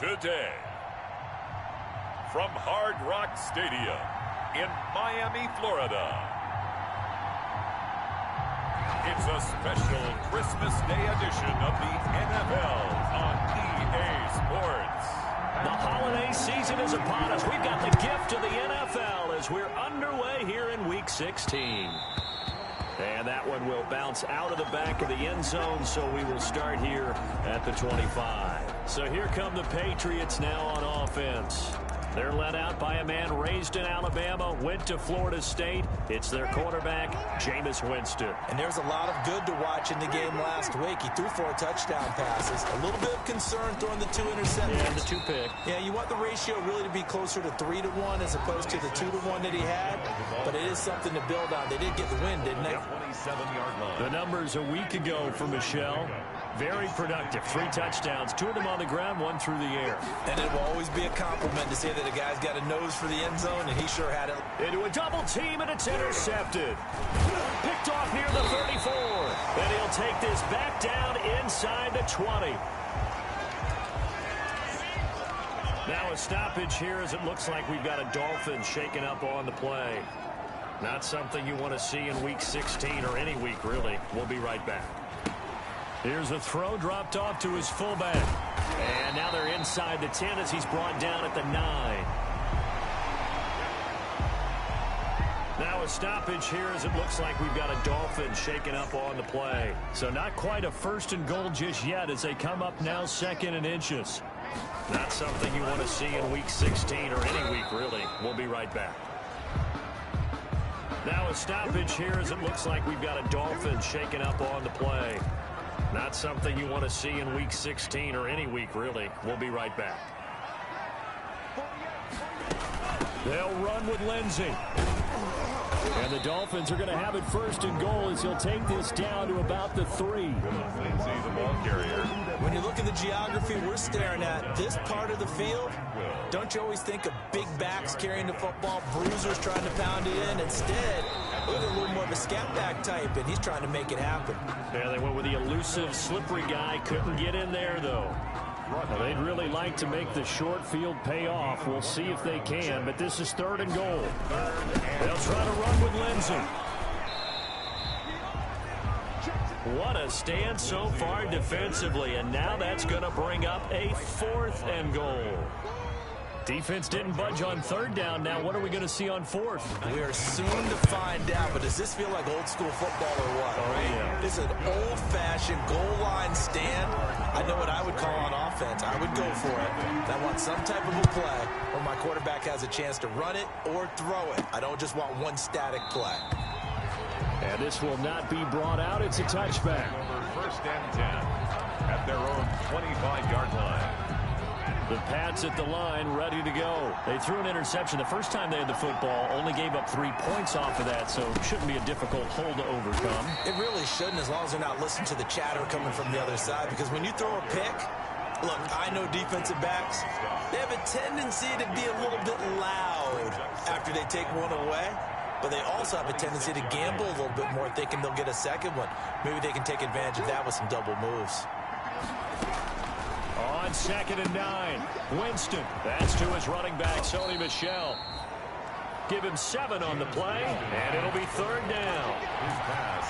today. From Hard Rock Stadium in Miami, Florida, it's a special Christmas Day edition of the NFL on EA Sports. The holiday season is upon us. We've got the gift of the NFL as we're underway here in Week 16. And that one will bounce out of the back of the end zone, so we will start here at the 25. So here come the Patriots now on offense. They're led out by a man raised in Alabama, went to Florida State. It's their quarterback, Jameis Winston. And there's a lot of good to watch in the game last week. He threw 4 touchdown passes. A little bit of concern throwing the 2 interceptions. Yeah, the 2 pick. Yeah, you want the ratio really to be closer to 3-1 as opposed to the 2-1 that he had. But it is something to build on. They did get the win, didn't they? 27-yard line. The numbers a week ago for Michelle. Very productive. 3 touchdowns, 2 of them on the ground, 1 through the air. And it will always be a compliment to say that a guy's got a nose for the end zone, and he sure had it. Into a double team, and it's intercepted. Picked off near the 34. And he'll take this back down inside the 20. Now a stoppage here as it looks like we've got a Dolphin shaken up on the play. Not something you want to see in Week 16 or any week, really. We'll be right back. Here's a throw dropped off to his fullback. And now they're inside the 10 as he's brought down at the 9. Now a stoppage here as it looks like we've got a Dolphin shaken up on the play. So not quite a 1st and goal just yet as they come up now 2nd and inches. Not something you want to see in Week 16 or any week, really. We'll be right back. Now a stoppage here as it looks like we've got a Dolphin shaken up on the play. Not something you want to see in Week 16 or any week, really. We'll be right back. They'll run with Lindsey. And the Dolphins are going to have it 1st and goal as he'll take this down to about the 3. Lindsey, the ball carrier. When you look at the geography we're staring at, this part of the field, don't you always think of big backs carrying the football, bruisers trying to pound it in? Instead, look at a little more of a scat back type, and he's trying to make it happen. Yeah, they went with the elusive, slippery guy. Couldn't get in there, though. Well, they'd really like to make the short field pay off. We'll see if they can, but this is 3rd and goal. They'll try to run with Lindsey. What a stand so far defensively, and now that's going to bring up a 4th and goal. Defense didn't budge on 3rd down. Now what are we going to see on 4th? We are soon to find out, but does this feel like old school football or what? Oh, yeah. This is an old-fashioned goal line stand. I know what I would call on offense. I would go for it. I want some type of a play where my quarterback has a chance to run it or throw it. I don't just want one static play. And this will not be brought out. It's a touchback. 1st and 10 at their own 25-yard line. The Pats at the line, ready to go. They threw an interception the first time they had the football, only gave up 3 points off of that, so it shouldn't be a difficult hole to overcome. It really shouldn't, as long as they're not listening to the chatter coming from the other side, because when you throw a pick, look, I know defensive backs, they have a tendency to be a little bit loud after they take one away, but they also have a tendency to gamble a little bit more, thinking they'll get a second one. Maybe they can take advantage of that with some double moves. On 2nd and 9, Winston. That's to his running back, Sony Michel. Give him 7 on the play, and it'll be 3rd down. His pass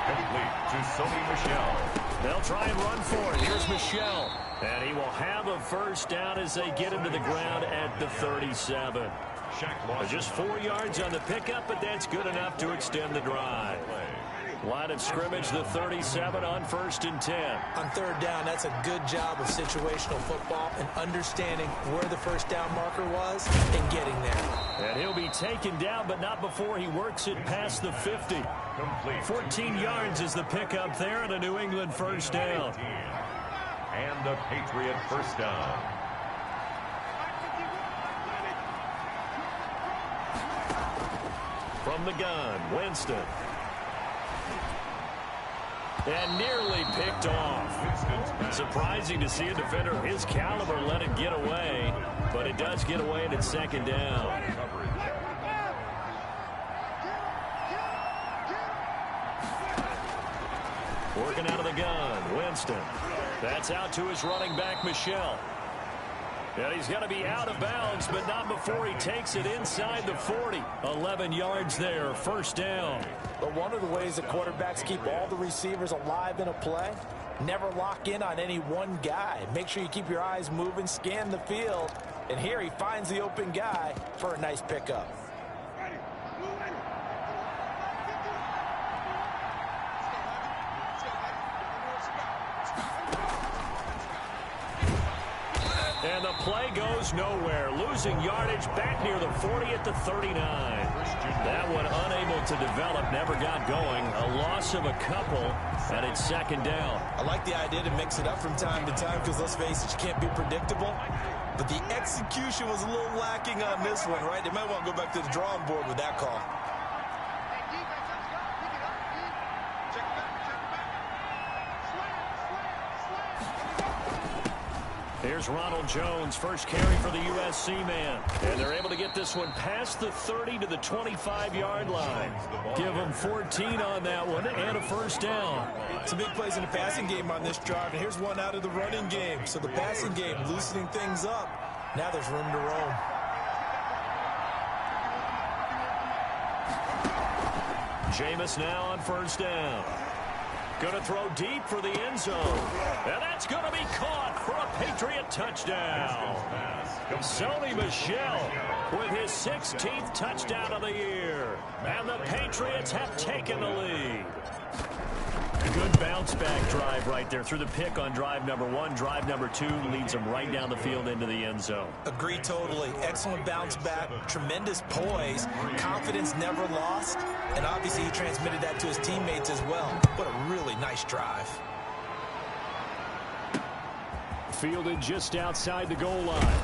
complete to Sony Michel. They'll try and run for it. Here's Michel. And he will have a 1st down as they get him to the ground at the 37. Just 4 yards on the pickup, but that's good enough to extend the drive. Line of scrimmage, the 37 on 1st and 10. On 3rd down, that's a good job of situational football and understanding where the 1st down marker was and getting there. And he'll be taken down, but not before he works it past the 50. 14 yards is the pickup there and a New England 1st down. And the Patriot 1st down. From the gun, Winston. And nearly picked off. Surprising to see a defender of his caliber let it get away, but it does get away and it's 2nd down. Working out of the gun, Winston. That's out to his running back, Michel. And he's going to be out of bounds, but not before he takes it inside the 40. 11 yards there, first down. But one of the ways that quarterbacks keep all the receivers alive in a play, never lock in on any one guy. Make sure you keep your eyes moving, scan the field. And here he finds the open guy for a nice pickup. And the play goes nowhere. Losing yardage back near the 40 at the 39. That one unable to develop, never got going. A loss of a couple, and it's second down. I like the idea to mix it up from time to time because, let's face it, you can't be predictable. But the execution was a little lacking on this one, right? They might want to go back to the drawing board with that call. Here's Ronald Jones, first carry for the USC man. And they're able to get this one past the 30 to the 25-yard line. Give them 14 on that one and a first down. Some big plays in the passing game on this drive, and here's one out of the running game. So the passing game loosening things up. Now there's room to roam. Jameis now on first down. Going to throw deep for the end zone. And that's going to be caught for a Patriot touchdown. Sony Michel with his 16th touchdown of the year. And the Patriots have taken the lead. Good bounce-back drive right there through the pick on drive number 1. Drive number 2 leads them right down the field into the end zone. Agree totally. Excellent bounce-back, tremendous poise, confidence never lost, and obviously he transmitted that to his teammates as well. What a really nice drive. Fielded just outside the goal line.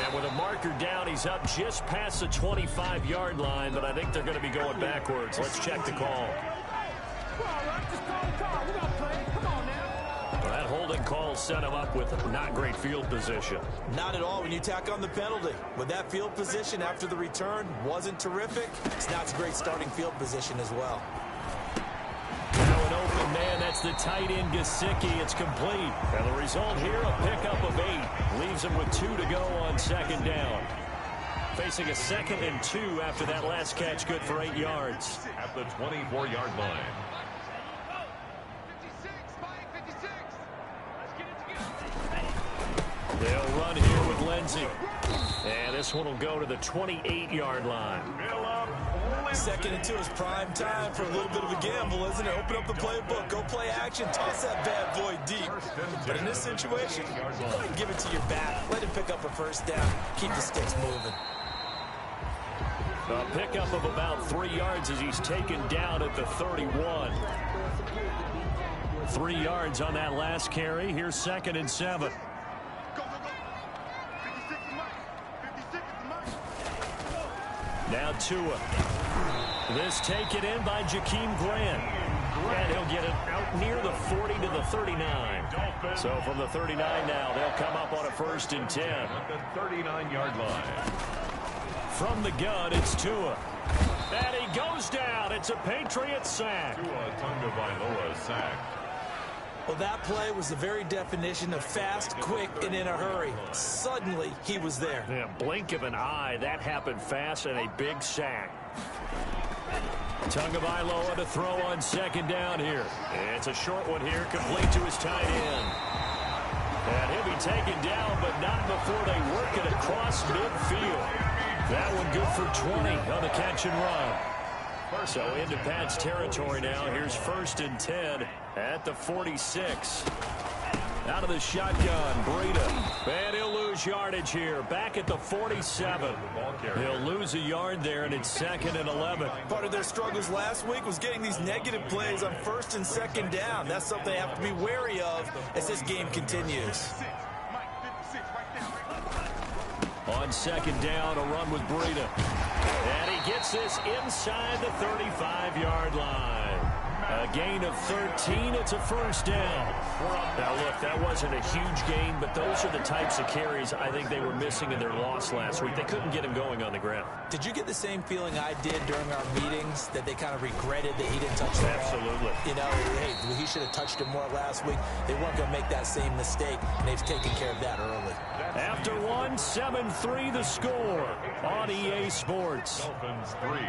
And with a marker down, he's up just past the 25-yard line, but I think they're going to be going backwards. Let's check the call. That holding call set him up with not great field position. Not at all when you tack on the penalty. With that field position after the return wasn't terrific, so now it's a great starting field position as well. Now an open man, that's the tight end Gesicki. It's complete. And the result here, a pickup of 8. Leaves him with 2 to go on second down. Facing a 2nd and 2 after that last catch, good for 8 yards. At the 24-yard line. They'll run here with Lindsey. And this one will go to the 28-yard line. 2nd and 2 is prime time for a little bit of a gamble, isn't it? Open up the playbook, go play action, toss that bad boy deep. But in this situation, go ahead and give it to your back. Let him pick up a first down. Keep the sticks moving. A pickup of about 3 yards as he's taken down at the 31. 3 yards on that last carry. Here's 2nd and 7. Now Tua. This taken in by Jakeem Grant. And he'll get it out near the 40 to the 39. So from the 39 now, they'll come up on a 1st and 10. At the 39-yard line. From the gun, it's Tua. And he goes down. It's a Patriot sack. Tua Tagovailoa sack. Well, that play was the very definition of fast, quick, and in a hurry. Suddenly, he was there. Yeah, blink of an eye. That happened fast and a big sack. Tagovailoa to throw on 2nd down here. It's a short one here, complete to his tight end. And he'll be taken down, but not before they work it across midfield. That one good for 20 on the catch and run. So into Pat's territory now. Here's 1st and 10 at the 46. Out of the shotgun, Breida. And he'll lose yardage here. Back at the 47. He'll lose a yard there, and it's 2nd and 11. Part of their struggles last week was getting these negative plays on 1st and 2nd down. That's something they have to be wary of as this game continues. On 2nd down, a run with Breida. And he gets this inside the 35-yard line. A gain of 13. It's a first down. Now, look, that wasn't a huge gain, but those are the types of carries I think they were missing in their loss last week. They couldn't get him going on the ground. Did you get the same feeling I did during our meetings, that they kind of regretted that he didn't touch the ball? Absolutely. You know, hey, he should have touched it more last week. They weren't going to make that same mistake, and they've taken care of that early. After one, 7-3 the score on EA Sports. Dolphins 3.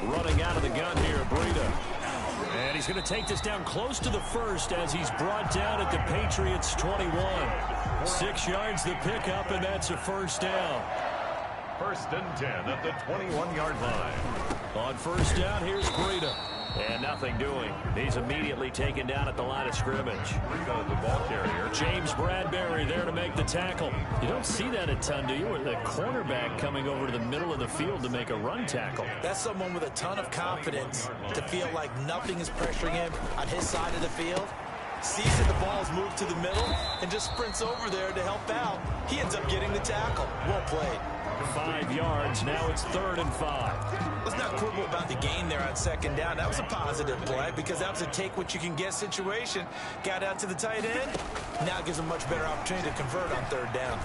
Running out of the gun here, Breida. And he's going to take this down close to the first as he's brought down at the Patriots' 21. 6 yards the pickup, and that's a first down. 1st and 10 at the 21-yard line. On first down, here's Breida. And nothing doing. He's immediately taken down at the line of scrimmage. Breida, the ball carrier. James Bradbury there to make the tackle. You don't see that a ton, do you? With the cornerback coming over to the middle of the field to make a run tackle. That's someone with a ton of confidence to feel like nothing is pressuring him on his side of the field. Sees that the ball's moved to the middle and just sprints over there to help out. He ends up getting the tackle. Well played. 5 yards. Now it's 3rd and 5. Let's not quibble about the gain there on 2nd down. That was a positive play because that was a take-what-you-can-get situation. Got out to the tight end. Now gives him much better opportunity to convert on 3rd down.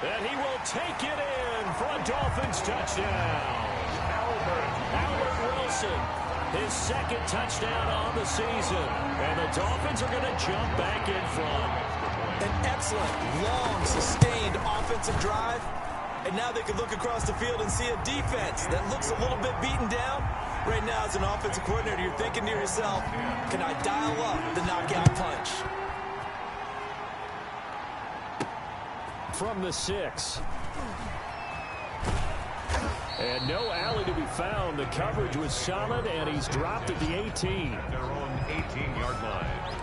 And he will take it in for a Dolphins touchdown. Albert Wilson, his 2nd touchdown on the season. And the Dolphins are going to jump back in front. An excellent, long, sustained offensive drive. And now they can look across the field and see a defense that looks a little bit beaten down. Right now, as an offensive coordinator, you're thinking to yourself, can I dial up the knockout punch? From the 6. And no alley to be found. The coverage was solid, and he's dropped at the 18. Their own 18-yard line.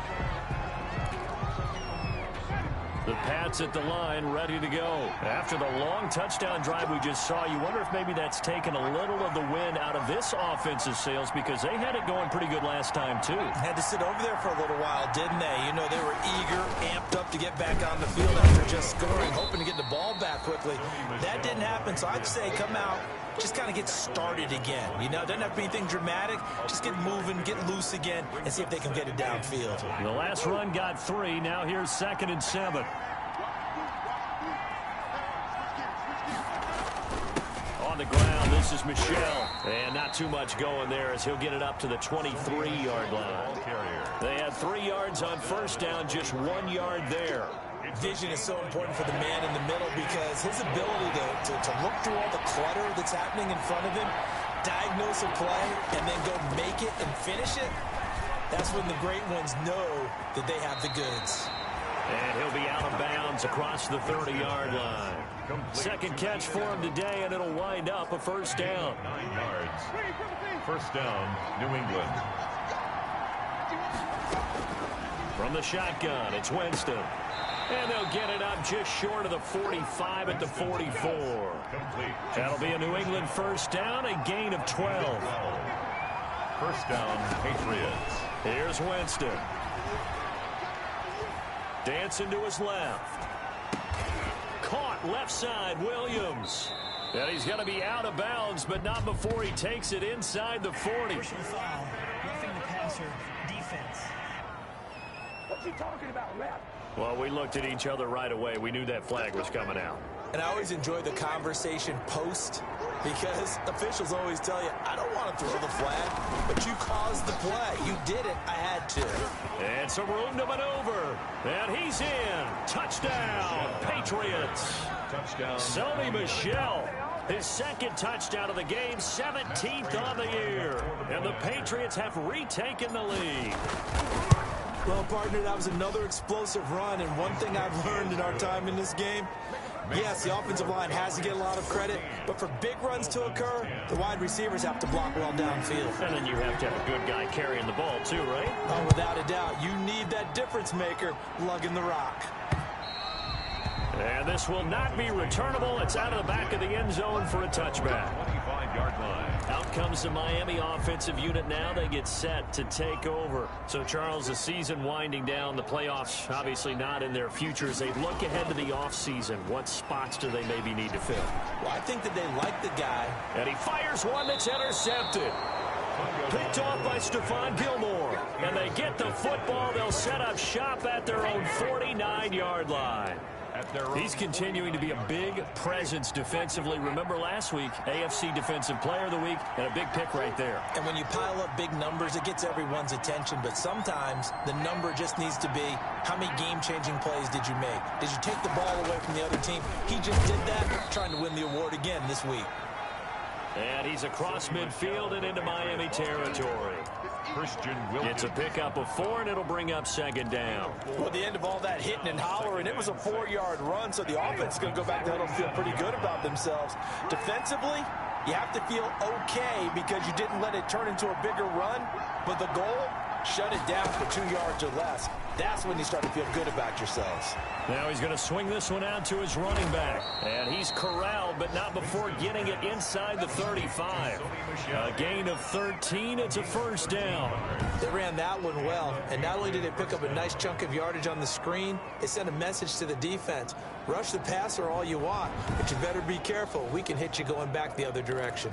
The Pats at the line, ready to go. After the long touchdown drive we just saw, you wonder if maybe that's taken a little of the wind out of this offensive sails because they had it going pretty good last time, too. Had to sit over there for a little while, didn't they? You know, they were eager, amped up to get back on the field after just scoring, hoping to get the ball back quickly. That didn't happen, so I'd say come out, just kind of get started again. You know, doesn't have to be anything dramatic. Just get moving, get loose again, and see if they can get it downfield. The last run got 3. Now here's 2nd and 7. On the ground, this is Michel. And not too much going there as he'll get it up to the 23-yard line. They had 3 yards on first down, just 1 yard there. Vision is so important for the man in the middle because his ability to look through all the clutter that's happening in front of him, diagnose a play, and then go make it and finish it, that's when the great ones know that they have the goods. And he'll be out of bounds across the 30-yard line. Second catch for him today, and it'll wind up a first down. 9 yards. First down, New England. From the shotgun, it's Winston. And they'll get it up just short of the 45 at the 44. That'll be a New England first down, a gain of 12. First down, Patriots. Here's Winston. Dancing to his left. Caught left side, Williams. And he's going to be out of bounds, but not before he takes it inside the 40. Personal foul, roughing the passer, defense. What's he talking about, ref? Well, we looked at each other right away. We knew that flag was coming out. And I always enjoy the conversation post because officials always tell you, I don't want to throw the flag, but you caused the play. You did it. I had to. And some room to maneuver. And he's in. Touchdown, Patriots. Touchdown. Sony Michel. His 2nd touchdown of the game, 17th on the year. And the Patriots have retaken the lead. Well, partner, that was another explosive run, and one thing I've learned in our time in this game, yes, the offensive line has to get a lot of credit, but for big runs to occur, the wide receivers have to block well downfield. And then you have to have a good guy carrying the ball, too, right? Oh, without a doubt. You need that difference maker lugging the rock. And this will not be returnable. It's out of the back of the end zone for a touchback. 25-yard line. Out comes the Miami offensive unit now. They get set to take over. So, Charles, the season winding down. The playoffs obviously not in their future. As they look ahead to the offseason, what spots do they maybe need to fill? Well, I think that they like the guy. And he fires one that's intercepted. Picked off by Stephon Gilmore. And they get the football. They'll set up shop at their own 49-yard line. He's continuing to be a big presence defensively. Remember last week, AFC Defensive Player of the Week, and a big pick right there. And when you pile up big numbers, it gets everyone's attention. But sometimes the number just needs to be, how many game-changing plays did you make? Did you take the ball away from the other team? He just did that, trying to win the award again this week. And he's across midfield and into Miami territory. It's a pickup of 4, and it'll bring up second down. Well, at the end of all that hitting and hollering, it was a 4-yard run, so the offense is going to go back to huddle and feel pretty good about themselves. Defensively, you have to feel okay because you didn't let it turn into a bigger run, but the goal, shut it down for 2 yards or less. That's when you start to feel good about yourselves. Now he's going to swing this one out to his running back. And he's corralled, but not before getting it inside the 35. A gain of 13. It's a first down. They ran that one well. And not only did they pick up a nice chunk of yardage on the screen, they sent a message to the defense. Rush the passer all you want, but you better be careful. We can hit you going back the other direction.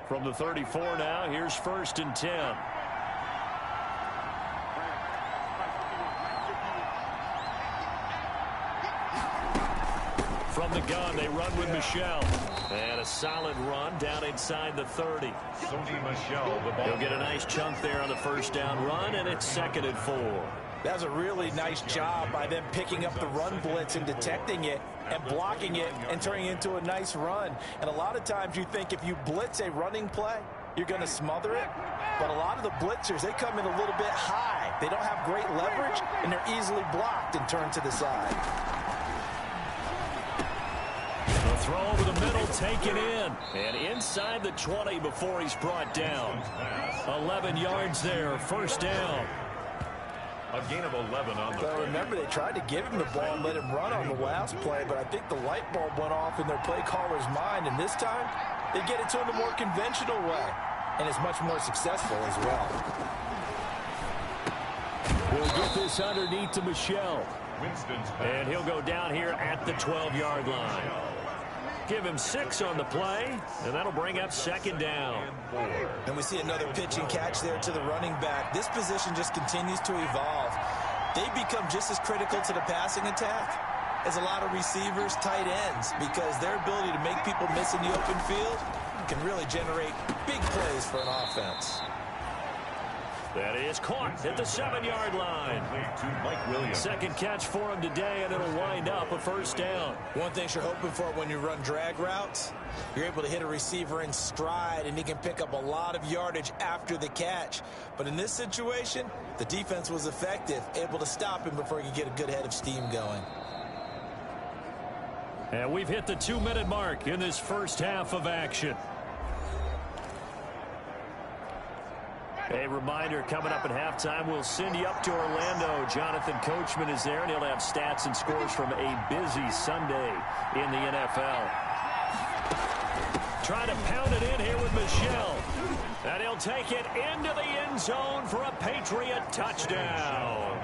From the 34 now, here's 1st and 10. From the gun, they run with Michel. And a solid run down inside the 30. He'll get a nice chunk there on the first down run, and it's 2nd and 4. That was a really nice job by them picking up the run blitz and detecting it and blocking it and turning it into a nice run. And a lot of times you think if you blitz a running play, you're going to smother it. But a lot of the blitzers, they come in a little bit high. They don't have great leverage, and they're easily blocked and turned to the side. The throw over the middle, taken in. And inside the 20 before he's brought down. 11 yards there, first down. A gain of 11 on the Well, remember, they tried to give him the ball and let him run on the last play, but I think the light bulb went off in their play caller's mind, and this time they get it to him the more conventional way, and it's much more successful as well. We'll get this underneath to Michel. And he'll go down here at the 12-yard line. Give him 6 on the play, and that'll bring up second down. And we see another pitch and catch there to the running back. This position just continues to evolve. They become just as critical to the passing attack as a lot of receivers, tight ends, because their ability to make people miss in the open field can really generate big plays for an offense. That is caught at the 7-yard line. Second catch for him today, and it'll wind up a first down. One thing you're hoping for when you run drag routes, you're able to hit a receiver in stride, and he can pick up a lot of yardage after the catch. But in this situation, the defense was effective, able to stop him before he could get a good head of steam going. And we've hit the 2-minute mark in this first half of action. A reminder, coming up at halftime, we'll send you up to Orlando. Jonathan Coachman is there, and he'll have stats and scores from a busy Sunday in the NFL. Trying to pound it in here with Michel. And he'll take it into the end zone for a Patriot touchdown.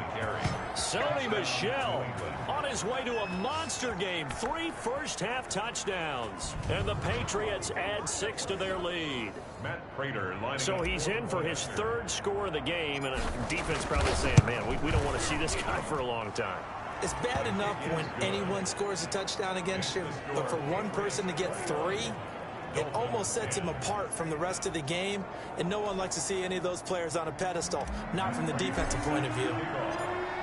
Sony Michel on his way to a monster game. 3 first-half touchdowns. And the Patriots add 6 to their lead. So he's in for his 3rd score of the game, and defense probably saying, man, we don't want to see this guy for a long time. It's bad enough when anyone scores a touchdown against you, but for one person to get 3, it almost sets him apart from the rest of the game, and no one likes to see any of those players on a pedestal, not from the defensive point of view.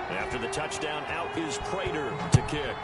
After the touchdown, out is Prater to kick.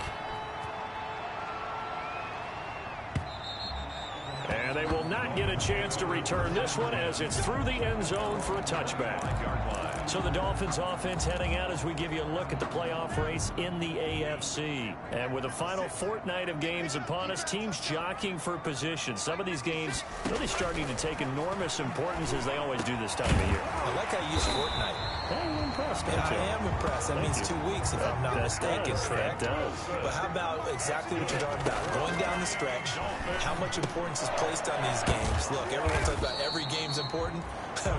And they will not get a chance to return this one as it's through the end zone for a touchback. So the Dolphins offense heading out as we give you a look at the playoff race in the AFC. And with the final fortnight of games upon us, teams jockeying for position. Some of these games really starting to take enormous importance as they always do this time of year. I like how you use fortnight. Hey, you're impressed, Yeah, aren't you? I am impressed. That means 2 weeks, if I'm not mistaken, correct? That does. But how about exactly what you're talking about? Going down the stretch, how much importance is placed on these games? Look, everyone talks about every game's important.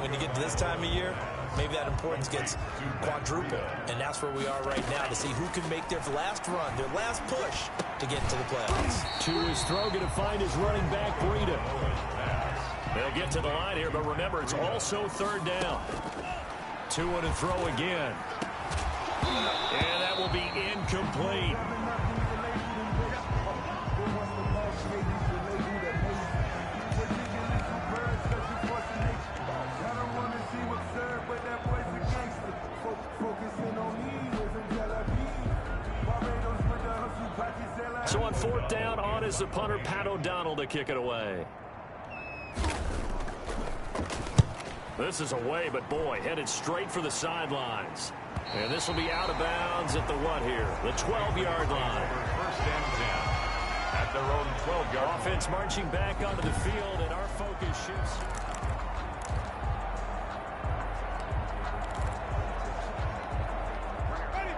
When you get to this time of year, maybe that importance gets quadrupled. And that's where we are right now, to see who can make their last run, their last push to get into the playoffs. To his throw, going to find his running back, Breida. They'll get to the line here, but remember, it's also third down. 2 and throw again. And that will be incomplete. So on fourth down, on is the punter, Pat O'Donnell, to kick it away. This is away, but boy, headed straight for the sidelines. And this will be out of bounds at the what here? The 12-yard line. First and 10 at their own 12-yard. Offense marching back onto the field, and our focus shifts.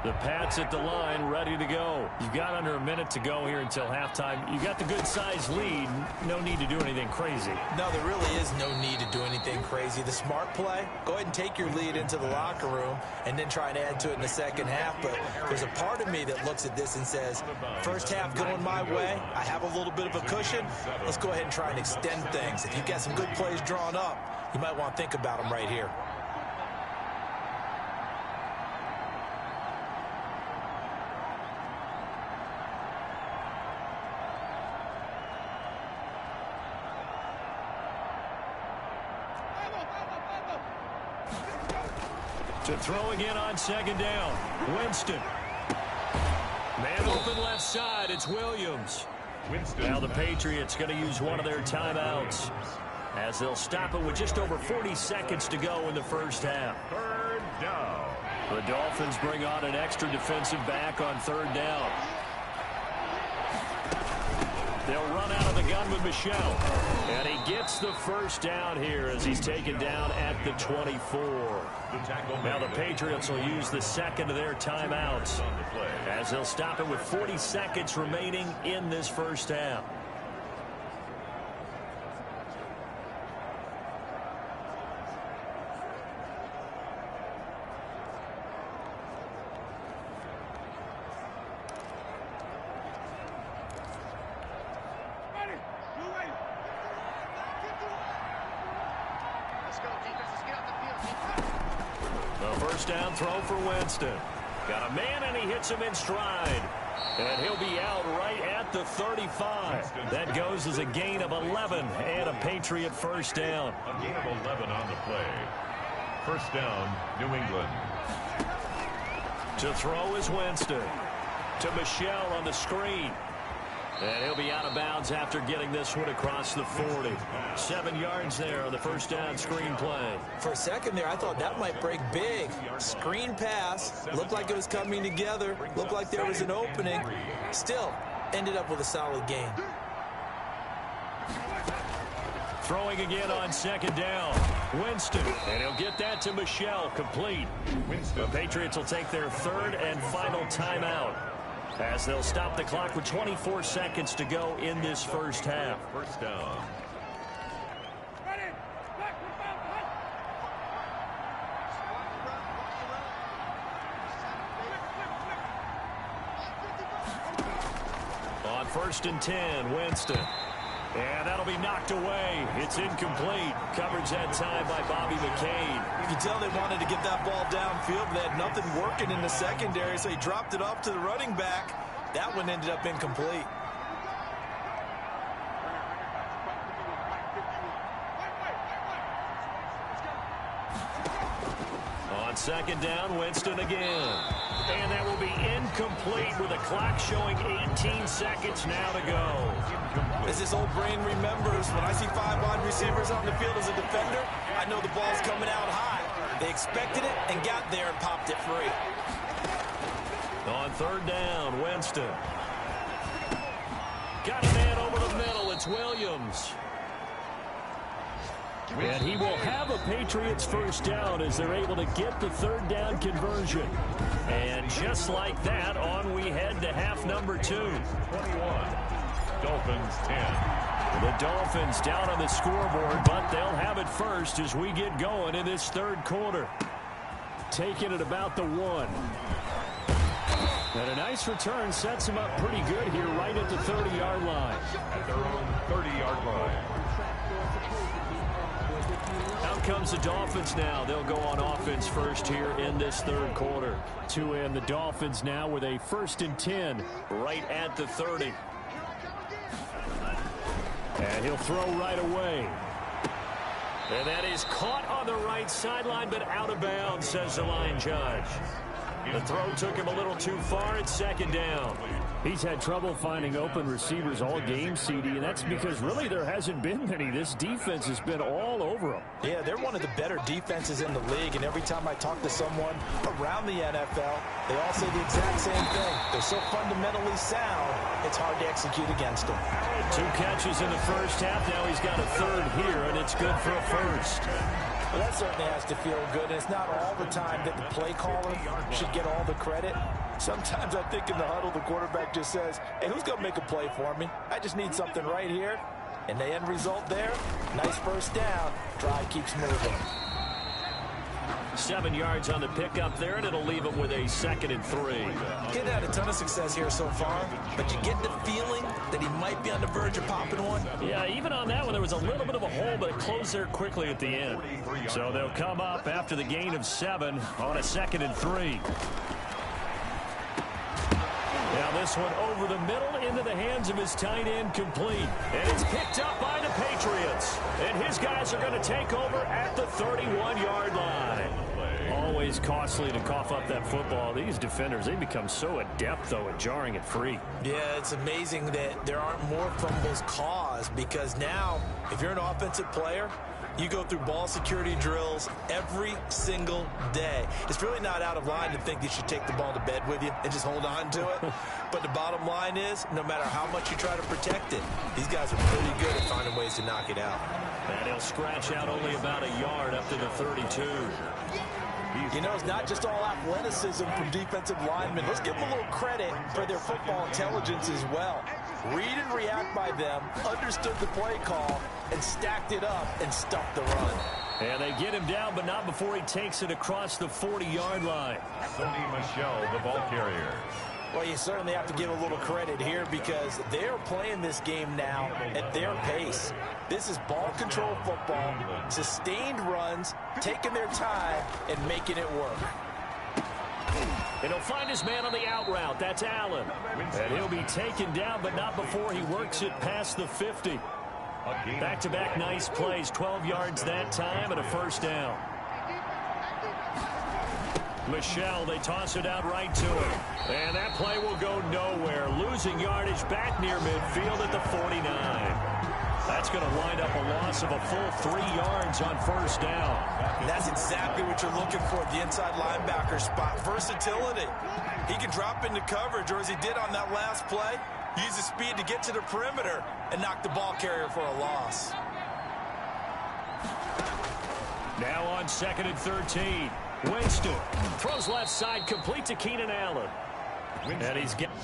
The Pats at the line, ready to go. You've got under a minute to go here until halftime. You got the good-sized lead. No need to do anything crazy. No, there really is no need to do anything crazy. The smart play, go ahead and take your lead into the locker room and then try and add to it in the second half. But there's a part of me that looks at this and says, first half going my way, I have a little bit of a cushion. Let's go ahead and try and extend things. If you've got some good plays drawn up, you might want to think about them right here. To throw again on second down. Winston. Man open left side. It's Williams. Now the Patriots going to use one of their timeouts as they'll stop it with just over 40 seconds to go in the first half. Third down. The Dolphins bring on an extra defensive back on third down. They'll run out of the gun with Michel. And he gets the first down here as he's taken down at the 24. Now the Patriots will use the second of their timeouts as they'll stop it with 40 seconds remaining in this first half. First down throw for Winston. Got a man, and he hits him in stride. And he'll be out right at the 35. That goes as a gain of 11 and a Patriot first down. A gain of 11 on the play. First down, New England. To throw is Winston. To Michel on the screen. And he'll be out of bounds after getting this one across the 40. 7 yards there on the first down screen play. For a second there, I thought that might break big. Screen pass. Looked like it was coming together. Looked like there was an opening. Still, ended up with a solid gain. Throwing again on second down. Winston. And he'll get that to Michel. Complete. The Patriots will take their third and final timeout as they'll stop the clock with 24 seconds to go in this first half. First down. On first and 10, Winston. And that'll be knocked away. It's incomplete. Coverage that time by Bobby McCain. You can tell they wanted to get that ball downfield, but they had nothing working in the secondary, so he dropped it off to the running back. That one ended up incomplete. On second down, Winston again. And that will be incomplete with the clock showing 18 seconds now to go. As this old brain remembers, when I see 5 wide receivers on the field as a defender, I know the ball's coming out high. They expected it and got there and popped it free. On third down, Winston. Got a man over the middle. It's Williams. And he will have a Patriots first down as they're able to get the third down conversion. And just like that, on we head to half number 2. 21. Dolphins 10. The Dolphins down on the scoreboard, but they'll have it first as we get going in this third quarter. Taking it about the 1. And a nice return sets them up pretty good here right at the 30-yard line. At their own 30-yard line. Out comes the Dolphins now. They'll go on offense first here in this third quarter. To end the Dolphins now with a 1st and 10 right at the 30. And he'll throw right away. And that is caught on the right sideline, but out of bounds, says the line judge. The throw took him a little too far. It's 2nd down. He's had trouble finding open receivers all game, CD, and that's because really there hasn't been many. This defense has been all over them. Yeah, they're one of the better defenses in the league, and every time I talk to someone around the NFL, they all say the exact same thing. They're so fundamentally sound, it's hard to execute against them. 2 catches in the first half. Now he's got a 3rd here, and it's good for a 1st. Well, that certainly has to feel good, and it's not all the time that the play caller should get all the credit. Sometimes I think in the huddle, the quarterback just says, hey, who's going to make a play for me? I just need something right here. And the end result there, nice first down. Drive keeps moving. 7 yards on the pickup there, and it'll leave him with a 2nd and 3. He's had a ton of success here so far, but you get the feeling that he might be on the verge of popping one. Yeah, even on that one, there was a little bit of a hole, but it closed there quickly at the end. So they'll come up after the gain of 7 on a 2nd and 3. Now this one over the middle into the hands of his tight end, complete. And it's picked up by the Patriots. And his guys are going to take over at the 31-yard line. Always costly to cough up that football. These defenders, they become so adept, though, at jarring it free. Yeah, it's amazing that there aren't more fumbles caused, because now, if you're an offensive player, you go through ball security drills every single day. It's really not out of line to think you should take the ball to bed with you and just hold on to it. But the bottom line is, no matter how much you try to protect it, these guys are pretty good at finding ways to knock it out. And he'll scratch out only about a yard up to the 32. You know, it's not just all athleticism from defensive linemen. Let's give them a little credit for their football intelligence as well. Read and react by them, understood the play call, and stacked it up and stuffed the run. And they get him down, but not before he takes it across the 40-yard line. Sony Michel, the ball carrier. Well, you certainly have to give a little credit here, because they're playing this game now at their pace. This is ball control football, sustained runs, taking their time, and making it work. And he'll find his man on the out route. That's Allen. And he'll be taken down, but not before he works it past the 50. Back-to-back nice plays, 12 yards that time, and a 1st down. Michel, they toss it out right to him. And that play will go nowhere. Losing yardage back near midfield at the 49. That's going to wind up a loss of a full 3 yards on 1st down. And that's exactly what you're looking for at the inside linebacker spot. Versatility. He can drop into coverage, or as he did on that last play, use his speed to get to the perimeter and knock the ball carrier for a loss. Now on 2nd and 13. Winston throws left side, complete to Keenan Allen. And he's getting...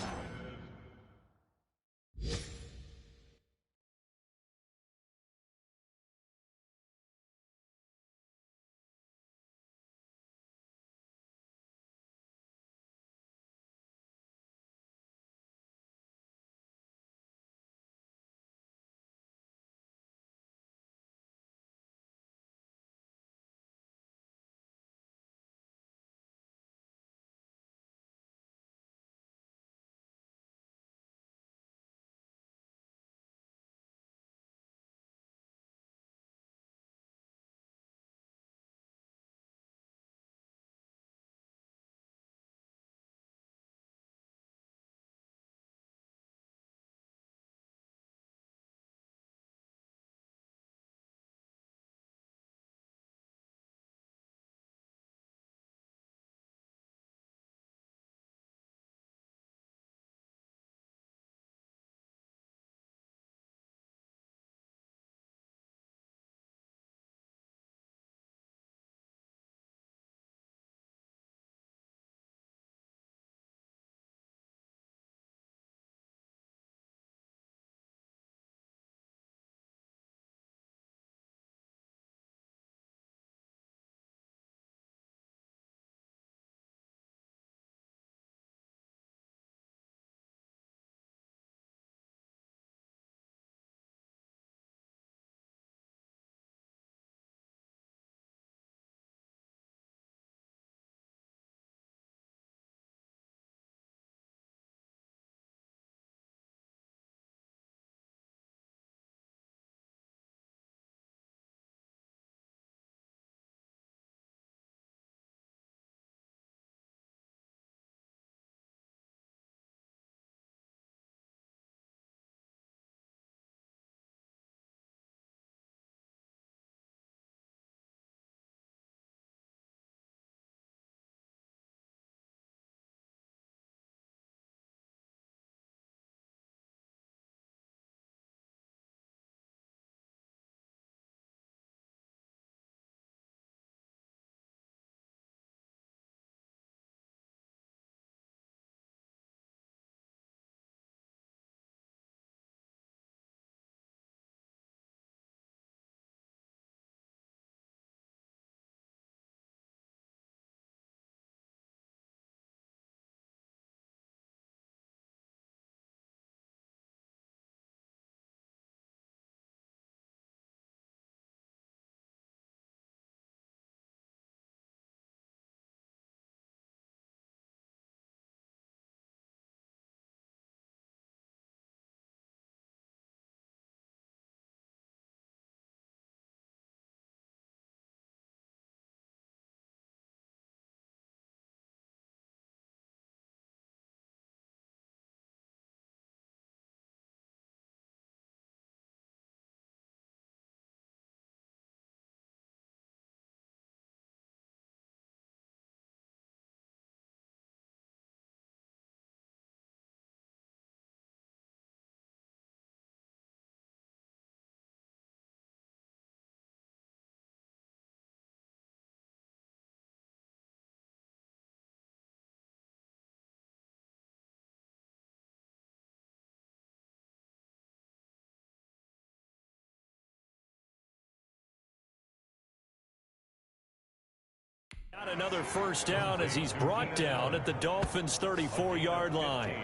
Got another first down as he's brought down at the Dolphins' 34-yard line.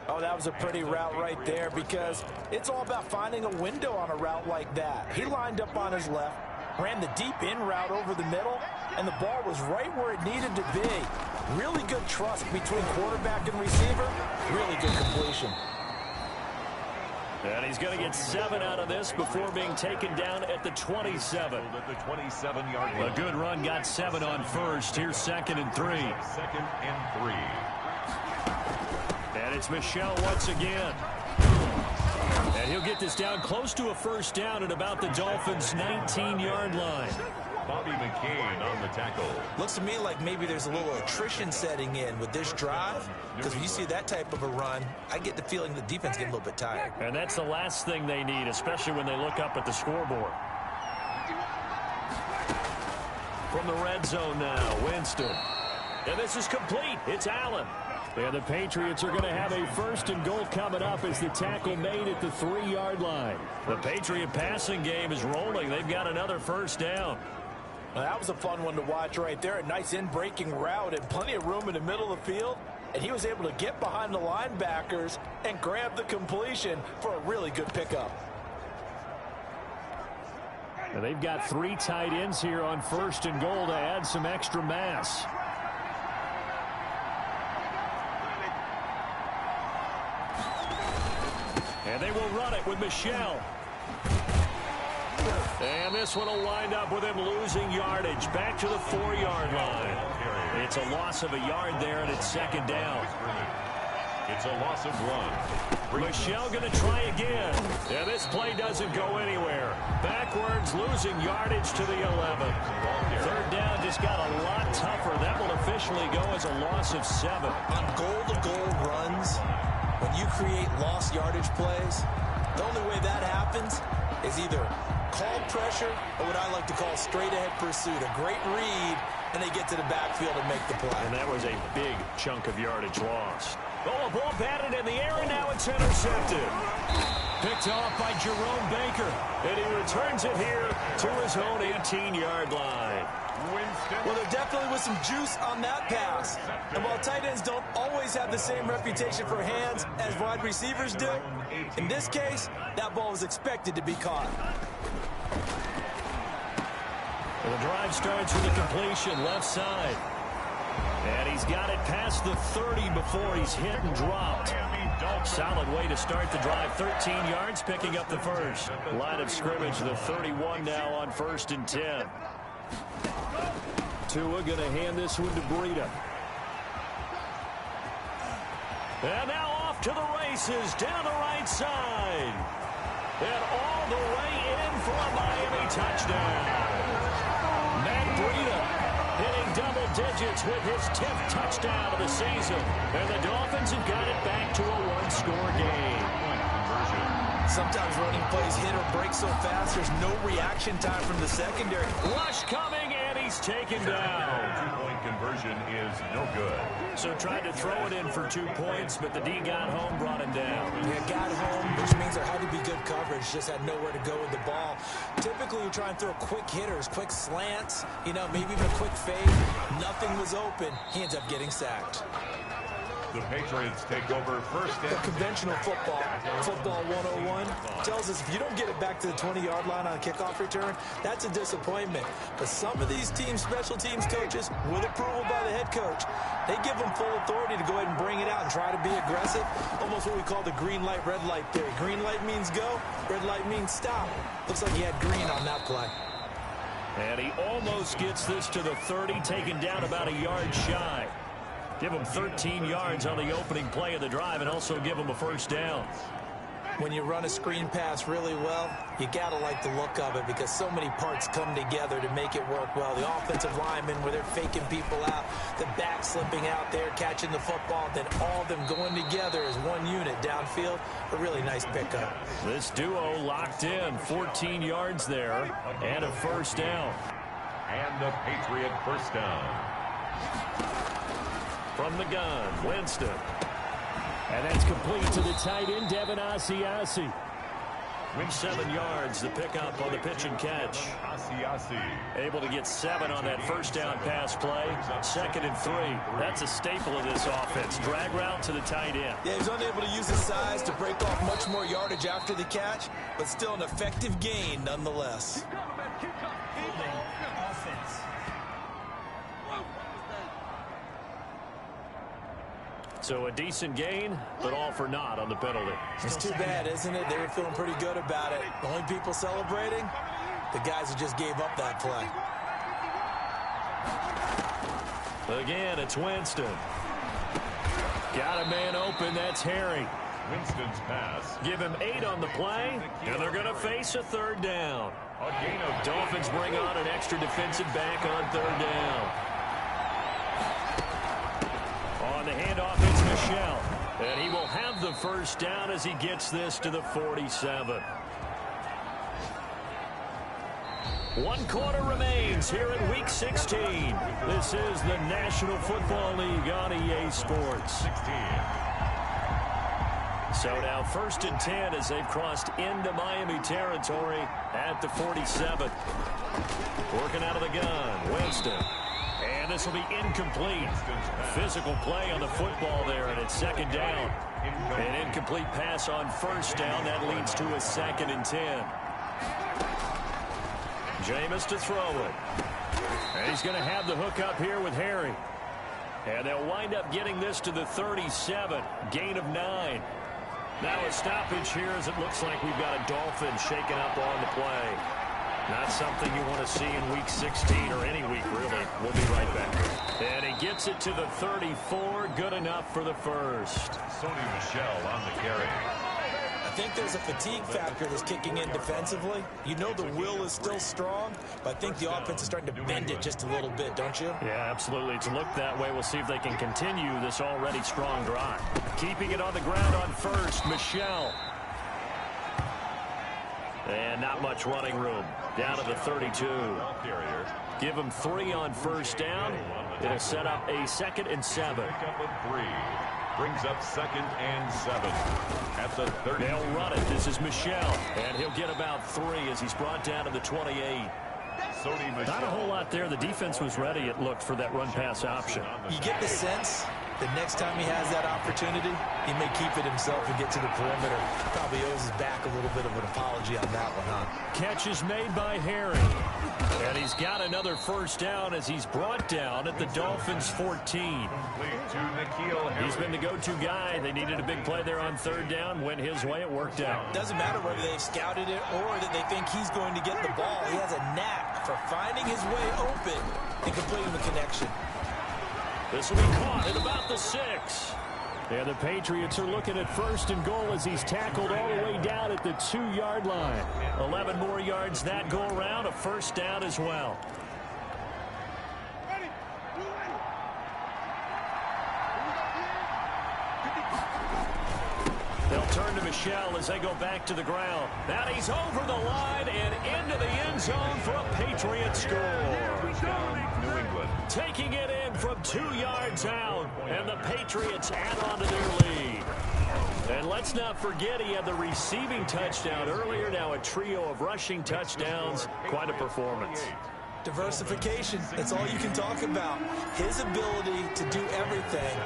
Oh, that was a pretty route right there because it's all about finding a window on a route like that. He lined up on his left, ran the deep in route over the middle, and the ball was right where it needed to be. Really good trust between quarterback and receiver. Really good completion. And he's going to get 7 out of this before being taken down at the 27. At the 27-yard line. A good run got 7 on first. Here's 2nd and 3. 2nd and 3. And it's Michel once again. And he'll get this down close to a first down at about the Dolphins' 19-yard line. Bobby McCain on the tackle. Looks to me like maybe there's a little attrition setting in with this drive, because when you see that type of a run, I get the feeling the defense getting a little bit tired. And that's the last thing they need, especially when they look up at the scoreboard. From the red zone now, Winston. And this is complete. It's Allen. And the Patriots are going to have a 1st and goal coming up as the tackle made at the 3-yard line. The Patriot passing game is rolling. They've got another first down. Well, that was a fun one to watch right there. A nice in-breaking route and plenty of room in the middle of the field. And he was able to get behind the linebackers and grab the completion for a really good pickup. And they've got 3 tight ends here on 1st and goal to add some extra mass. And they will run it with Michel. And this one will wind up with him losing yardage. Back to the 4-yard line. It's a loss of a yard there, and it's 2nd down. It's a loss of 1. Michel going to try again. And this play doesn't go anywhere. Backwards, losing yardage to the 11. 3rd down just got a lot tougher. That will officially go as a loss of 7. On goal-to-goal runs, when you create lost yardage plays, the only way that happens is either called pressure or what I like to call straight-ahead pursuit. A great read, and they get to the backfield and make the play. And that was a big chunk of yardage lost. Oh, a ball batted in the air, and now it's intercepted. Picked off by Jerome Baker, and he returns it here to his own 18-yard line. Well, there definitely was some juice on that pass. And while tight ends don't always have the same reputation for hands as wide receivers do, in this case, that ball was expected to be caught. Well, the drive starts with a completion left side. And he's got it past the 30 before he's hit and dropped. Solid way to start the drive. 13 yards, picking up the first. Line of scrimmage, the 31 now on 1st and 10. Tua going to hand this one to Breida. And now off to the races down the right side. And all the way in for a Miami touchdown. Matt Breida hitting double digits with his 10th touchdown of the season. And the Dolphins have got it back to a 1-score game. Sometimes running plays hit or break so fast, there's no reaction time from the secondary. Rush coming, and he's taken down. 2-point conversion is no good. So tried to throw it in for 2 points, but the D got home, brought him down. Yeah, got home, which means there had to be good coverage. Just had nowhere to go with the ball. Typically, you try and throw quick hitters, quick slants, maybe even a quick fade. Nothing was open. He ends up getting sacked. The Patriots take over 1st and Conventional football 101, tells us if you don't get it back to the 20-yard line on a kickoff return, that's a disappointment. But some of these teams, special teams coaches, with approval by the head coach, they give them full authority to go ahead and bring it out and try to be aggressive. Almost what we call the green light, red light theory. Green light means go, red light means stop. Looks like he had green on that play. And he almost gets this to the 30, taken down about a yard shy. Give him 13 yards on the opening play of the drive and also give him a first down. When you run a screen pass really well, you got to like the look of it because so many parts come together to make it work well. The offensive linemen where they're faking people out, the back slipping out there, catching the football, then all of them going together as one unit downfield. A really nice pickup. This duo locked in, 14 yards there, and a first down. And the Patriot first down. From the gun, Winston. And that's complete to the tight end, Devin Asiasi. 7 yards, the pickup on the pitch and catch. Able to get 7 on that first down pass play. 2nd and 3. That's a staple of this offense. Drag route to the tight end. Yeah, he's unable to use his size to break off much more yardage after the catch, but still an effective gain nonetheless. Offense. So a decent gain, but all for naught on the penalty. It's too bad, isn't it? They were feeling pretty good about it. The only people celebrating, the guys who just gave up that play. Again, it's Winston. Got a man open. That's Harry. Winston's pass. Give him 8 on the play, and they're going to face a 3rd down. Dolphins bring on an extra defensive back on 3rd down. On the handoff, it's Michel. And he will have the first down as he gets this to the 47. 1 quarter remains here in Week 16. This is the National Football League on EA Sports. 16. So now 1st and 10 as they've crossed into Miami territory at the 47. Working out of the gun, Winston. And this will be incomplete. Physical play on the football there, and it's 2nd down. An incomplete pass on 1st down. That leads to a 2nd and 10. Jameis to throw it. And he's going to have the hook up here with Harry. And they'll wind up getting this to the 37. Gain of 9. Now a stoppage here as it looks like we've got a Dolphin shaken up on the play. Not something you want to see in Week 16 or any week, really. We'll be right back. And he gets it to the 34. Good enough for the first. Sony Michel on the carry. I think there's a fatigue factor that's kicking in defensively. You know the will is still strong, but I think the offense is starting to bend it just a little bit, don't you? Yeah, absolutely. It's looked that way. We'll see if they can continue this already strong drive. Keeping it on the ground on 1st, Michel. And not much running room. Down to the 32. Give him 3 on 1st down. It'll set up a 2nd and 7. Pickup of 3. Brings up 2nd and 7 at the 30. They'll run it. This is Michel. And he'll get about 3 as he's brought down to the 28. Not a whole lot there. The defense was ready, it looked, for that run-pass option. You get the sense that next time he has that opportunity, he may keep it himself and get to the perimeter. Probably owes his back a little bit of an apology on that one, huh? Catch is made by Harry. And he's got another first down as he's brought down at the Dolphins' 14. He's been the go-to guy. They needed a big play there on 3rd down. Went his way. It worked out. Doesn't matter whether they've scouted it or that they think he's going to get the ball. He has a knack for finding his way open and completing the connection. This will be caught at about the 6. And the Patriots are looking at 1st and goal as he's tackled all the way down at the 2-yard line. 11 more yards that go around, a first down as well. They'll turn to Michel as they go back to the ground. Now he's over the line and into the end zone for a Patriot score. New England. Taking it in from 2 yards out, and the Patriots add on to their lead. And let's not forget he had the receiving touchdown earlier. Now a trio of rushing touchdowns. Quite a performance. Diversification, that's all you can talk about. His ability to do everything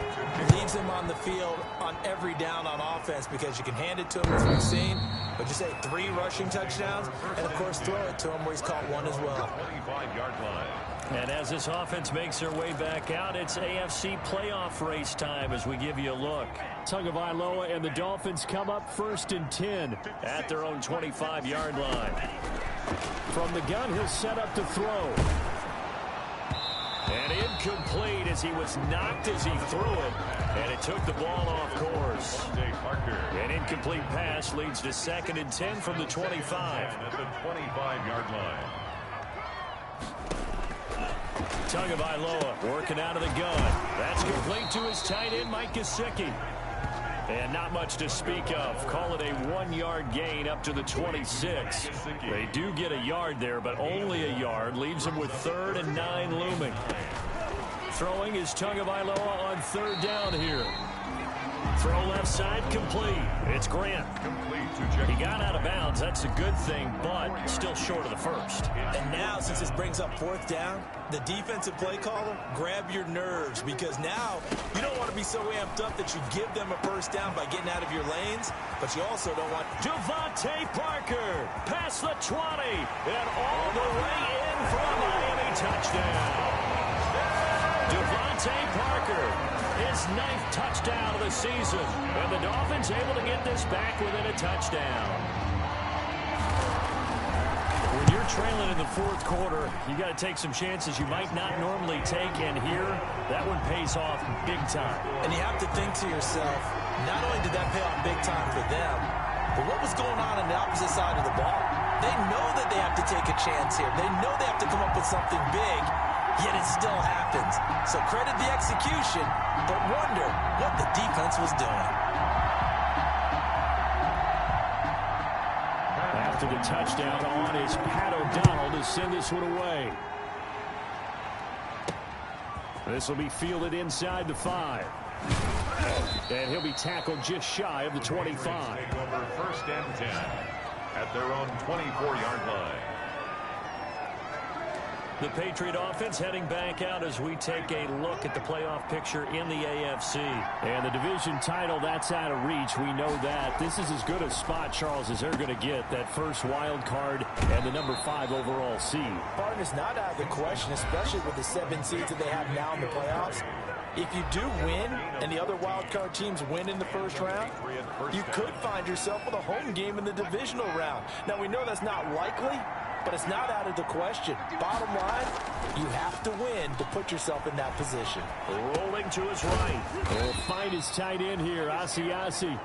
leaves him on the field on every down on offense because you can hand it to him, as we've seen, but just say 3 rushing touchdowns, and of course throw it to him where he's caught 1 as well. 25-yard line. And as this offense makes their way back out, it's AFC playoff race time as we give you a look. Tagovailoa and the Dolphins come up 1st and 10 at their own 25-yard line. From the gun, he'll set up to throw. And incomplete as he was knocked as he threw it. And it took the ball off course. An incomplete pass leads to 2nd and 10 from the 25. At the 25-yard line. Tagovailoa working out of the gun. That's complete to his tight end, Mike Gesicki. And not much to speak of. Call it a 1-yard gain up to the 26. They do get a yard there, but only a yard. Leaves them with 3rd and 9 looming. Throwing is Tagovailoa on 3rd down here. Throw left side, complete. It's Grant. He got out of bounds. That's a good thing, but still short of the first. And now, since this brings up fourth down, the defensive play caller, grab your nerves, because now you don't want to be so amped up that you give them a first down by getting out of your lanes, but you also don't want... Devontae Parker past the 20 and all the way in for a Miami touchdown. Devontae Parker, his 9th touchdown of the season, and the Dolphins able to get this back within a touchdown. When you're trailing in the fourth quarter, you got to take some chances you might not normally take, and here, that one pays off big time. And you have to think to yourself, not only did that pay off big time for them, but what was going on the opposite side of the ball? They know that they have to take a chance here. They know they have to come up with something big, yet it still happens. So credit the execution, but wonder what the defense was doing. After the touchdown on is Pat O'Donnell to send this one away. This will be fielded inside the 5. And he'll be tackled just shy of the 25. Take over 1st and 10 at their own 24-yard line. The Patriot offense heading back out as we take a look at the playoff picture in the AFC. And the division title, that's out of reach. We know that. This is as good a spot, Charles, as they're going to get. That first wild card and the number 5 overall seed. Barton is not out of the question, especially with the 7 seeds that they have now in the playoffs. If you do win and the other wild card teams win in the first round, you could find yourself with a home game in the divisional round. Now, we know that's not likely, but it's not out of the question. Bottom line, you have to win to put yourself in that position. Rolling to his right. He'll find his tight end here, Asiasi.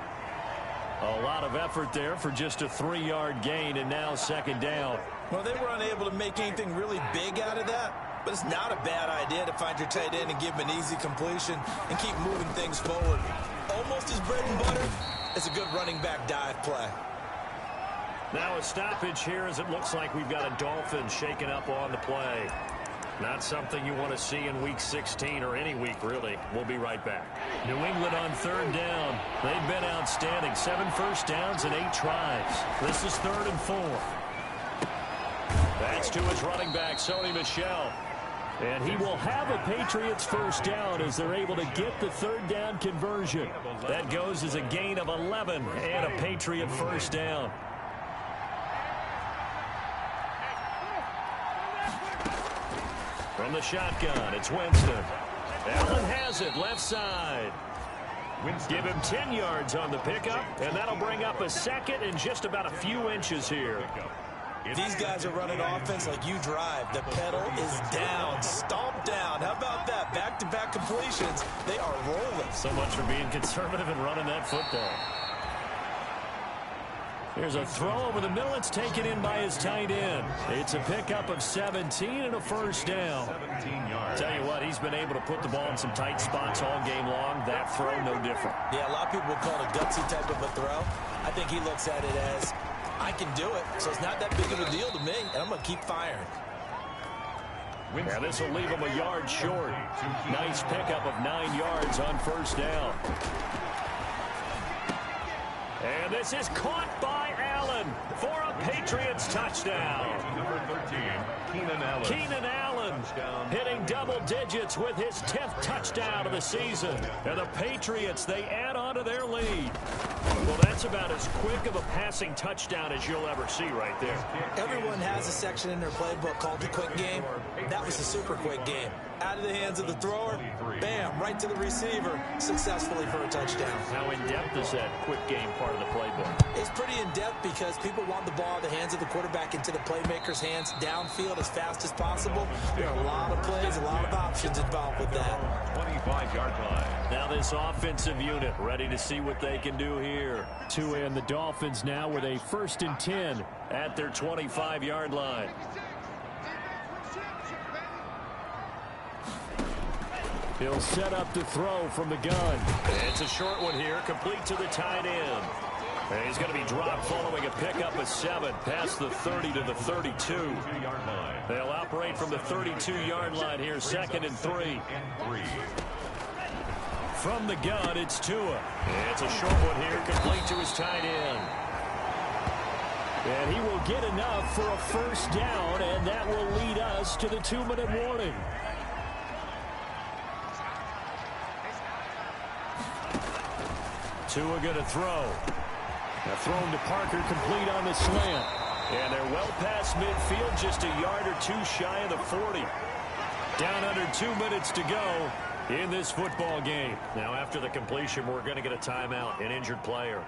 A lot of effort there for just a 3-yard gain, and now 2nd down. Well, they were unable to make anything really big out of that, but it's not a bad idea to find your tight end and give him an easy completion and keep moving things forward. Almost as bread and butter as a good running back dive play. Now a stoppage here as it looks like we've got a Dolphin shaking up on the play. Not something you want to see in Week 16 or any week, really. We'll be right back. New England on 3rd down. They've been outstanding. 7 first downs and 8 tries. This is 3rd and 4. That's to his running back, Sony Michel. And he will have a Patriots first down as they're able to get the 3rd down conversion. That goes as a gain of 11 and a Patriot first down. From the shotgun, it's Winston. Allen has it, left side. Give him 10 yards on the pickup, and that'll bring up a 2nd and just about a few inches here. These guys are running offense like you drive. The pedal is down, stomped down. How about that? Back-to-back completions. They are rolling. So much for being conservative and running that football. Here's a throw over the middle. It's taken in by his tight end. It's a pickup of 17 and a first down. 17 yards. Tell you what, he's been able to put the ball in some tight spots all game long. That throw, no different. Yeah, a lot of people would call it a gutsy type of a throw. I think he looks at it as, I can do it, so it's not that big of a deal to me, and I'm going to keep firing. Yeah, this will leave him a yard short. Nice pickup of 9 yards on first down. And this is caught by Allen for a Patriots touchdown. Number 13, Keenan Allen. Keenan Allen hitting double digits with his 10th touchdown of the season. And the Patriots, they add on to their lead. Well, that's about as quick of a passing touchdown as you'll ever see right there. Everyone has a section in their playbook called the quick game. That was a super quick game. Out of the hands of the thrower, bam, right to the receiver, successfully for a touchdown. How in-depth is that quick game part of the playbook? It's pretty in-depth because people want the ball out of the hands of the quarterback into the playmaker's hands downfield as fast as possible. There are a lot of plays, a lot of options involved with that. 25-yard line. Now this offensive unit ready to see what they can do here. Tua and the Dolphins now with a 1st and 10 at their 25-yard line. He'll set up the throw from the gun. It's a short one here, complete to the tight end. And he's going to be dropped following a pickup of 7 past the 30 to the 32. They'll operate from the 32-yard line here, 2nd and 3. From the gun, it's Tua. It's a short one here, complete to his tight end. And he will get enough for a first down, and that will lead us to the 2-minute warning. Tua going to throw. Now thrown to Parker, complete on the slant. And they're well past midfield, just a yard or two shy of the 40. Down under 2 minutes to go in this football game. Now after the completion, we're going to get a timeout, an injured player.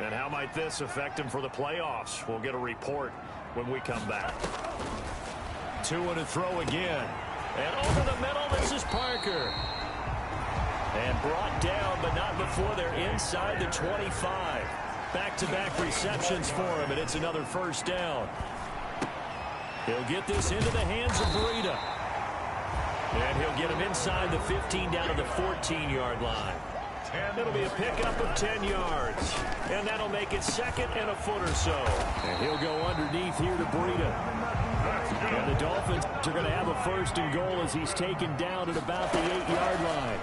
And how might this affect him for the playoffs? We'll get a report when we come back. Tua to throw again. And over the middle, this is Parker. And brought down, but not before they're inside the 25. Back-to-back receptions for him, and it's another first down. He'll get this into the hands of Breida. And he'll get him inside the 15 down to the 14-yard line. It'll be a pickup of 10 yards. And that'll make it second and a foot or so. And he'll go underneath here to Breida. And the Dolphins are going to have a first and goal as he's taken down at about the 8-yard line.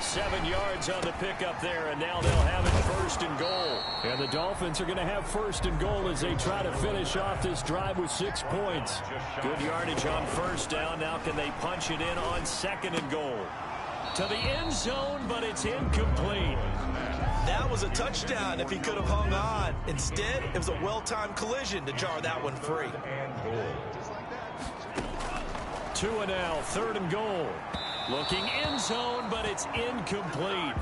7 yards on the pickup there, and now they'll have it first and goal. And the Dolphins are going to have first and goal as they try to finish off this drive with 6 points. Good yardage on first down. Now can they punch it in on second and goal? To the end zone, but it's incomplete. That was a touchdown if he could have hung on. Instead, it was a well-timed collision to jar that one free. Tua now, third and goal. Looking end zone, but it's incomplete.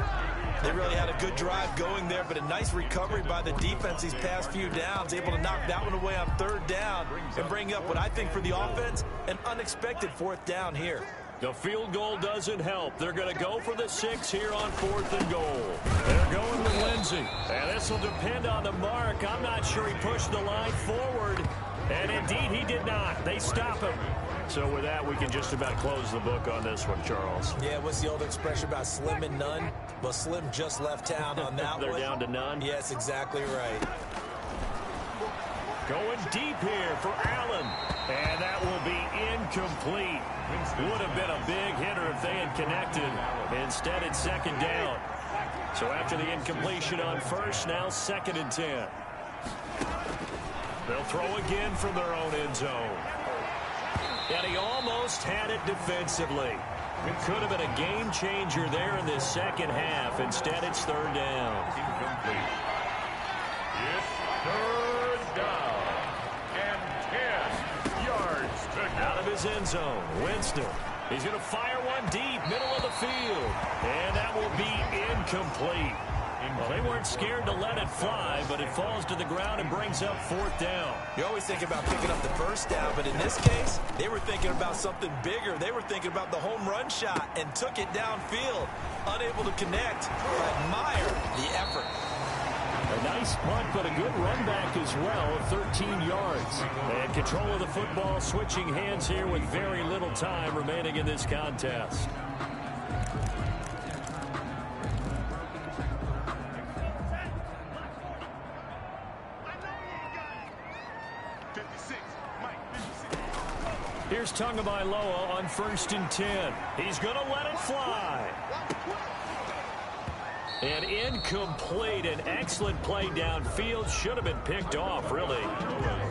They really had a good drive going there, but a nice recovery by the defense these past few downs, able to knock that one away on third down and bring up what I think for the offense, an unexpected fourth down here. The field goal doesn't help. They're going to go for the 6 here on fourth and goal. They're going with Lindsey. And this will depend on the mark. I'm not sure he pushed the line forward. And indeed, he did not. They stop him. So with that, we can just about close the book on this one, Charles. Yeah, what's the old expression about slim and none? Well, Slim just left town on that They're one. down to none? Yes, exactly right. Going deep here for Allen. And that will be incomplete. Would have been a big hitter if they had connected. Instead, it's second down. So after the incompletion on first, now second and 10. They'll throw again from their own end zone. And he almost had it defensively. It could have been a game changer there in this second half. Instead, it's third down. Incomplete. It's third down. And 10 yards to go. Out of his end zone, Winston. He's going to fire one deep, middle of the field. And that will be incomplete. Well, they weren't scared to let it fly, but it falls to the ground and brings up fourth down. You always think about picking up the first down, but in this case, they were thinking about something bigger. They were thinking about the home run shot and took it downfield. Unable to connect. Admire the effort. A nice punt, but a good run back as well of 13 yards. And control of the football, switching hands here with very little time remaining in this contest. Here's Tagovailoa on first and 10. He's going to let it fly. And incomplete. An excellent play downfield. Should have been picked off, really.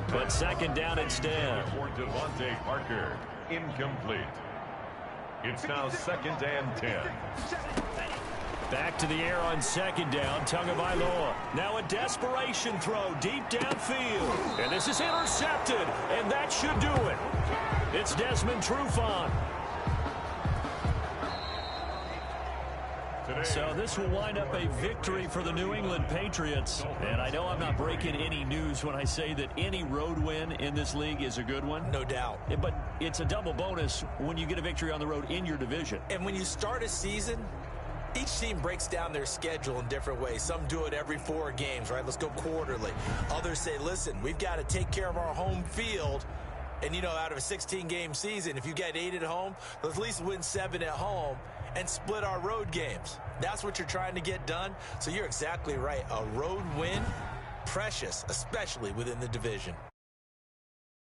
But second down instead. For Devontae Parker, incomplete. It's now second and 10. Back to the air on second down. Tagovailoa. Now a desperation throw deep downfield. And this is intercepted. And that should do it. It's Desmond Trufant. So this will wind up a victory for the New England Patriots. And I know I'm not breaking any news when I say that any road win in this league is a good one. No doubt. But it's a double bonus when you get a victory on the road in your division. And when you start a season, each team breaks down their schedule in different ways. Some do it every 4 games, right? Let's go quarterly. Others say, listen, we've got to take care of our home field. And, you know, out of a 16-game season, if you get 8 at home, let's at least win 7 at home and split our road games. That's what you're trying to get done. So you're exactly right. A road win, precious, especially within the division.